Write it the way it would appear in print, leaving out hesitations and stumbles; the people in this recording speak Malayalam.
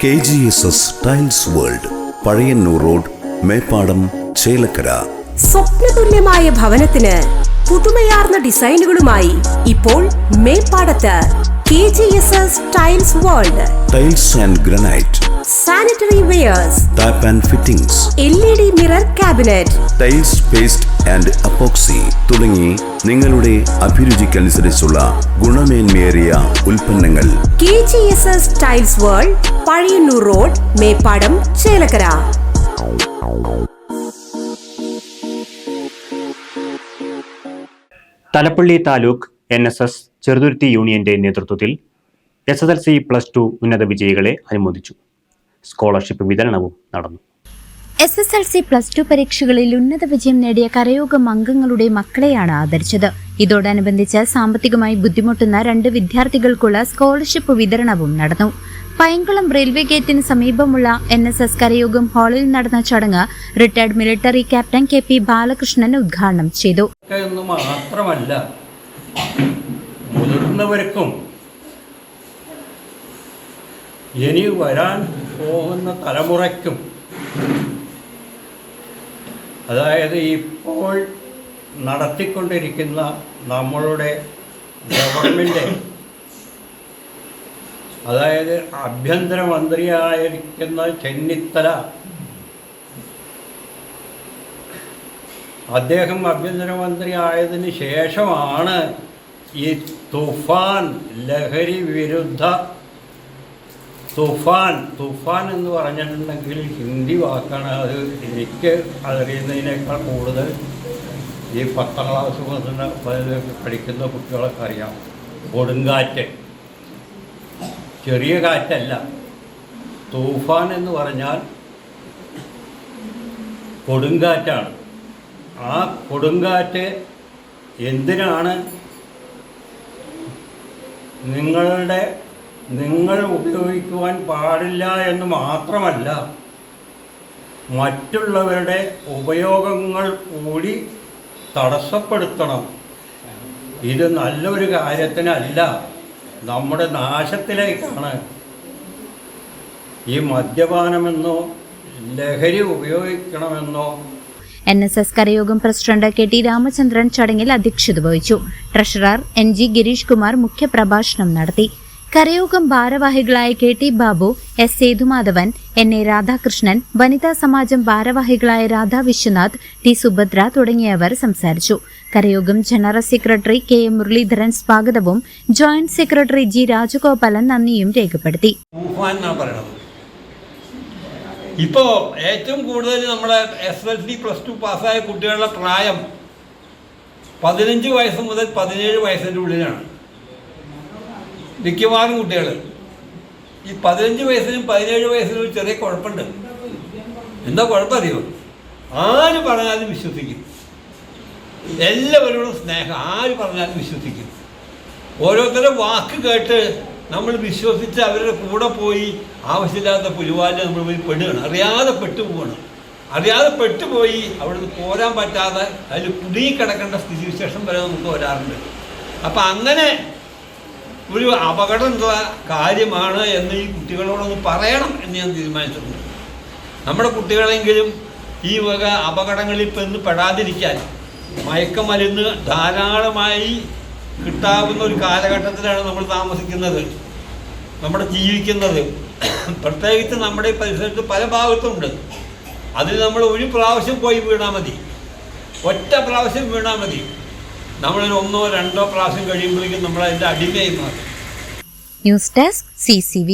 KGSS Tiles World, Pazhayannur road, Meppadam, Chelakkara. സ്വപ്നതുല്യമായ ഭവനത്തിന് പുതുമയാർന്ന ഡിസൈനുകളുമായി ഇപ്പോൾ മേപ്പാടത്ത് KGSS Tiles World. Tiles and granite, sanitary wares, tap and fittings, LED mirror cabinet, tiles paste and epoxy തുടങ്ങി നിങ്ങളുടെ അഭിരുചിക്കനുസരിച്ചുള്ള ഗുണമേന്മയേറിയ ഉൽപ്പന്നങ്ങൾ. KGSS Tiles World, Pazhayannur road, Meppadam, Chelakkara. Thalappilly taluk NSS Cheruthuruthy യൂണിയന്റെ നേതൃത്വത്തിൽ SSLC +2 ഉന്നത വിജയികളെ അനുമോദിച്ചു. സ്കോളർഷിപ്പ് വിതരണവും നടന്നു. SSLC +2 പരീക്ഷകളിൽ ഉന്നത വിജയം നേടിയ കരയോഗം അംഗങ്ങളുടെ മക്കളെയാണ് ആദരിച്ചത്. ഇതോടനുബന്ധിച്ച് സാമ്പത്തികമായി ബുദ്ധിമുട്ടുന്ന 2 വിദ്യാർത്ഥികൾക്കുള്ള സ്കോളർഷിപ്പ് വിതരണവും നടന്നു. പയങ്കുളം റെയിൽവേ ഗേറ്റിന് സമീപമുള്ള NSS കരയോഗം ഹാളിൽ നടന്ന ചടങ്ങ് retired military captain KP Balakrishnan ഉദ്ഘാടനം ചെയ്തു. മാത്രമല്ല മുതിർന്നവർക്കും ഇനി വരാൻ പോകുന്ന തലമുറയ്ക്കും, അതായത് ഇപ്പോൾ നടത്തിക്കൊണ്ടിരിക്കുന്ന നമ്മളുടെ ഗവൺമെൻറ്, അതായത് ആഭ്യന്തരമന്ത്രിയായിരിക്കുന്ന ചെന്നിത്തല, അദ്ദേഹം ആഭ്യന്തരമന്ത്രി ആയതിന് ശേഷമാണ് ഈ തുഫാൻ, ലഹരി വിരുദ്ധ തുഫാൻ എന്ന് പറഞ്ഞിട്ടുണ്ടെങ്കിൽ ഹിന്ദി വാക്കാണ്. അത് എനിക്ക് അറിയുന്നതിനേക്കാൾ കൂടുതൽ ഈ 10ാം ക്ലാസ് മുതൽ പഠിക്കുന്ന കുട്ടികളൊക്കെ അറിയാം. കൊടുങ്കാറ്റ്, ചെറിയ കാറ്റല്ല. തൂഫാൻ എന്ന് പറഞ്ഞാൽ കൊടുങ്കാറ്റാണ്. ആ കൊടുങ്കാറ്റ് എന്തിനാണ്? നിങ്ങൾ ഉപയോഗിക്കുവാൻ പാടില്ല എന്ന് മാത്രമല്ല, മറ്റുള്ളവരുടെ ഉപയോഗങ്ങൾ കൂടി തടസ്സപ്പെടുത്തണം. ഇത് നല്ലൊരു കാര്യത്തിനല്ല, നമ്മുടെ നാശത്തിലേക്കാണ്. ഈ മദ്യപാനമെന്നോ ലഹരി ഉപയോഗിക്കണമെന്നോ. NSS കരയോഗം പ്രസിഡന്റ് KT രാമചന്ദ്രൻ ചടങ്ങിൽ അധ്യക്ഷത വഹിച്ചു. ട്രഷറർ NG ഗിരീഷ് കുമാർ മുഖ്യപ്രഭാഷണം നടത്തി. കരയോഗം ഭാരവാഹികളായ KT Babu, S Sethumadhavan, NA Radhakrishnan, വനിതാ സമാജം ഭാരവാഹികളായ രാധാ വിശ്വനാഥ്, T സുഭദ്ര തുടങ്ങിയവർ സംസാരിച്ചു. കരയോഗം ജനറൽ സെക്രട്ടറി KM മുരളീധരൻ സ്വാഗതവും ജോയിന്റ് സെക്രട്ടറി G രാജഗോപാലൻ നന്ദിയും രേഖപ്പെടുത്തി. ഇപ്പോൾ ഏറ്റവും കൂടുതൽ നമ്മുടെ SSLC +2 പാസ്സായ കുട്ടികളുടെ പ്രായം 15 വയസ്സ് മുതൽ 17 വയസ്സിൻ്റെ ഉള്ളിലാണ്. മിക്കവാറും കുട്ടികൾ ഈ 15 വയസ്സിനും 17 വയസ്സിനും ഒരു ചെറിയ കുഴപ്പമുണ്ട്. എന്താ കുഴപ്പമറിയോ? ആര് പറഞ്ഞാലും വിശ്വസിക്കും. എല്ലാവരോടും സ്നേഹം, ആര് പറഞ്ഞാലും വിശ്വസിക്കും. ഓരോരുത്തരുടെ വാക്ക് കേട്ട് നമ്മൾ വിശ്വസിച്ച് അവരുടെ കൂടെ പോയി ആവശ്യമില്ലാത്ത പുലിവാലിൽ നമ്മൾ പോയി പെടുകയാണ്. അറിയാതെ പെട്ടുപോവാണ്. അറിയാതെ പെട്ടുപോയി അവിടുന്ന് പോരാൻ പറ്റാതെ അതിൽ കുടുങ്ങിക്കിടക്കേണ്ട സ്ഥിതിവിശേഷം വരെ നമുക്ക് വരാറുണ്ട്. അപ്പം അങ്ങനെ ഒരു അപകടമുള്ള കാര്യമാണ് എന്ന് ഈ കുട്ടികളോടൊന്ന് പറയണം എന്ന് ഞാൻ തീരുമാനിച്ചിട്ടുണ്ട്. നമ്മുടെ കുട്ടികളെങ്കിലും ഈ വക അപകടങ്ങളിൽ പെടാതിരിക്കാൻ, മയക്കമരുന്ന് ധാരാളമായി കിട്ടാവുന്ന ഒരു കാലഘട്ടത്തിലാണ് നമ്മൾ താമസിക്കുന്നത്, നമ്മുടെ ജീവിക്കുന്നത്. പ്രത്യേകിച്ച് നമ്മുടെ ഈ പരിസരത്ത് പല ഭാഗത്തുണ്ട്. അതിൽ നമ്മൾ ഒരു പ്രാവശ്യം പോയി വീണാൽ മതി, ഒറ്റ പ്രാവശ്യം വീണാൽ മതി. നമ്മളൊരു 1ഓ 2ഓ പ്രാവശ്യം കഴിയുമ്പോഴേക്കും നമ്മൾ അതിൻ്റെ അടിമയായി മാറും. News desk CCV.